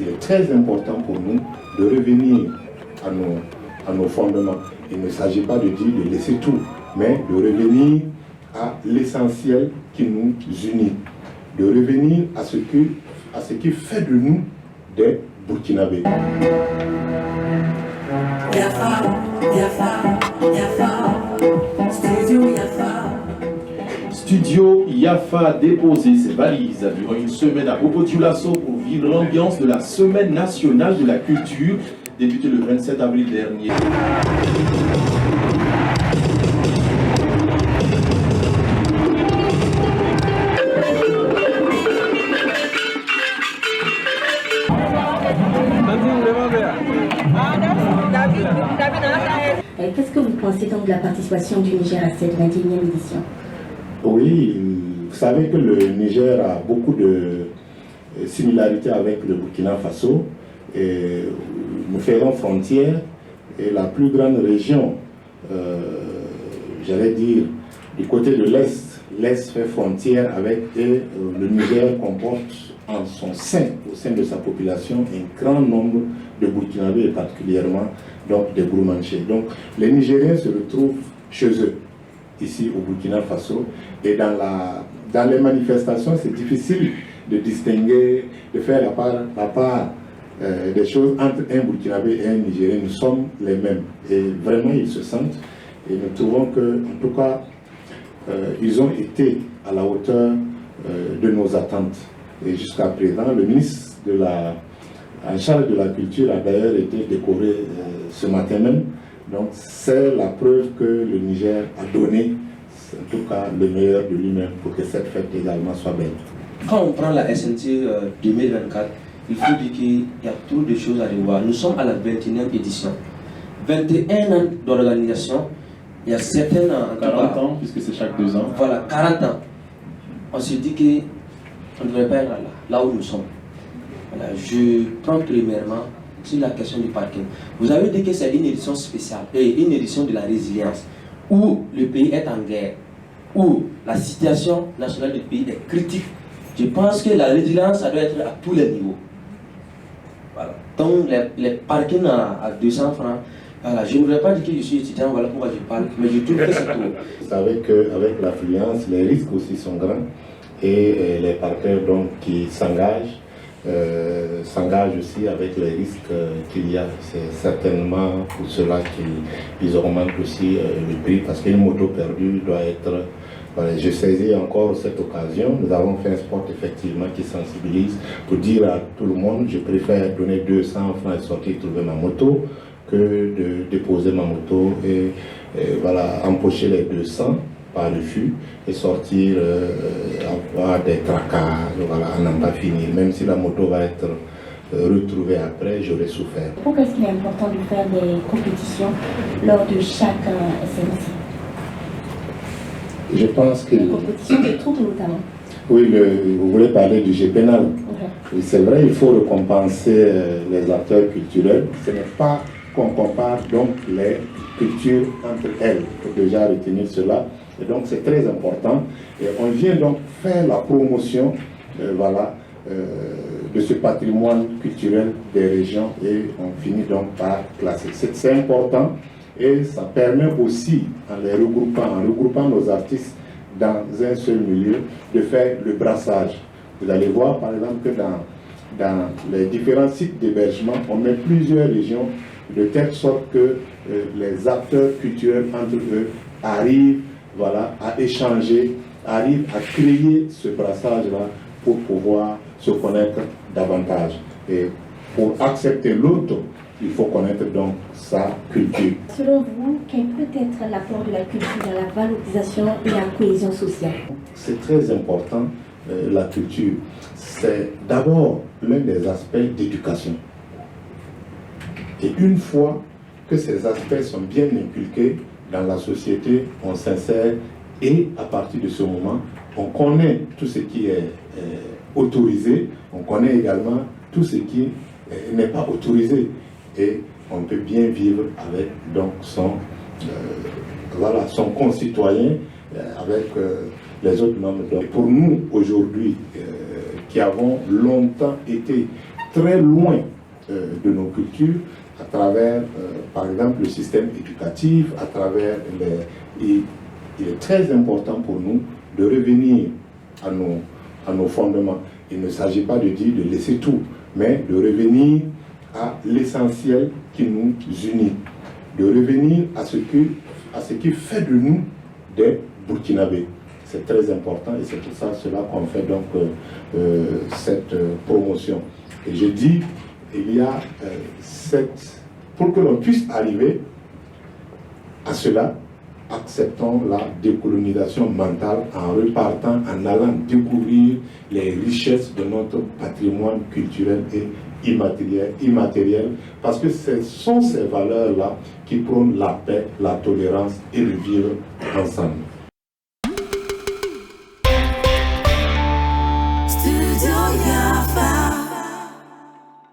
il est très important pour nous de revenir à nos fondements. Il ne s'agit pas de dire de laisser tout, mais de revenir à l'essentiel qui nous unit, de revenir à ce qui fait de nous des Burkinabés. Studio Yafa a déposé ses valises durant une semaine à Bobo-Dioulasso pour vivre l'ambiance de la Semaine nationale de la culture, débutée le 27 avril dernier. Qu'est-ce que vous pensez donc de la participation du Niger à cette 21e édition? Oui, vous savez que le Niger a beaucoup de similarités avec le Burkina Faso. Et nous faisons frontière et la plus grande région, j'allais dire, du côté de l'Est, l'Est fait frontière avec et le Niger comporte en son sein, au sein de sa population, un grand nombre de Burkinabés et particulièrement donc, des Gourmanchés. Donc les Nigériens se retrouvent chez eux, ici au Burkina Faso, et dans les manifestations, c'est difficile de distinguer, de faire la part des choses entre un Burkinabé et un Nigérien. Nous sommes les mêmes et vraiment ils se sentent, et nous trouvons que, en tout cas, ils ont été à la hauteur de nos attentes. Et jusqu'à présent, le ministre en charge de la culture a d'ailleurs été décoré ce matin même. Donc c'est la preuve que le Niger a donné, en tout cas, le meilleur de lui-même pour que cette fête également soit belle. Quand on prend la SNT 2024, il faut dire qu'il y a trop de choses à revoir. Nous sommes à la 21e édition. 21 ans d'organisation, il y a certaines... 40 ans, puisque c'est chaque 2 ans. Voilà, 40 ans. On se dit qu'on ne devrait pas être là où nous sommes. Voilà, je prends premièrement sur la question du parking. Vous avez dit que c'est une édition spéciale, et une édition de la résilience, où le pays est en guerre, où la situation nationale du pays est critique. Je pense que la résilience, ça doit être à tous les niveaux. Voilà. Donc les parkings à 200 francs, voilà, je ne voudrais pas dire que je suis étudiant, voilà pourquoi je parle, mais je trouve que c'est tout. Vous savez qu'avec l'affluence, les risques aussi sont grands, et les parkers donc, qui s'engagent aussi avec les risques qu'il y a. C'est certainement pour cela qu'ils augmentent aussi le prix, parce qu'une moto perdue doit être... Voilà, je saisis encore cette occasion. Nous avons fait un spot effectivement qui sensibilise pour dire à tout le monde, je préfère donner 200 francs et sortir trouver ma moto que de déposer ma moto et voilà, empocher les 200 par refus et sortir avoir des tracas, voilà, à n'en pas finir. Même si la moto va être retrouvée après, j'aurais souffert. Pourquoi est-ce qu'il est important de faire des compétitions lors de chaque SNC? Je pense que... Une compétition de troupes notamment. Oui, vous voulez parler du jeu pénal. Oui, c'est vrai, il faut récompenser les acteurs culturels. Ce n'est pas qu'on compare donc les cultures entre elles. Il faut déjà retenir cela. Et donc c'est très important. Et on vient donc faire la promotion voilà, de ce patrimoine culturel des régions et on finit donc par classer. C'est important et ça permet aussi, en regroupant nos artistes dans un seul milieu, de faire le brassage. Vous allez voir par exemple que dans les différents sites d'hébergement, on met plusieurs régions de telle sorte que les acteurs culturels entre eux arrivent voilà, à échanger, arrivent à créer ce brassage-là pour pouvoir se connaître davantage. Et pour accepter l'autre, il faut connaître donc sa culture. Selon vous, quel peut être l'apport de la culture dans la valorisation et la cohésion sociale? C'est très important, la culture. C'est d'abord l'un des aspects d'éducation. Et une fois que ces aspects sont bien inculqués dans la société, on s'insère et à partir de ce moment, on connaît tout ce qui est autorisé, on connaît également tout ce qui n'est pas autorisé. Et on peut bien vivre avec donc voilà, son concitoyen, avec les autres membres. Donc pour nous, aujourd'hui, qui avons longtemps été très loin de nos cultures, à travers, par exemple, le système éducatif, à travers il est très important pour nous de revenir à nos fondements. Il ne s'agit pas de dire de laisser tout, mais de revenir à l'essentiel qui nous unit, de revenir à ce qui fait de nous des Burkinabés. C'est très important et c'est pour cela qu'on fait donc cette promotion. Et je dis, il y a pour que l'on puisse arriver à cela, acceptons la décolonisation mentale en repartant, en allant découvrir les richesses de notre patrimoine culturel et immatériel, parce que ce sont ces valeurs-là qui prônent la paix, la tolérance et le vivre ensemble.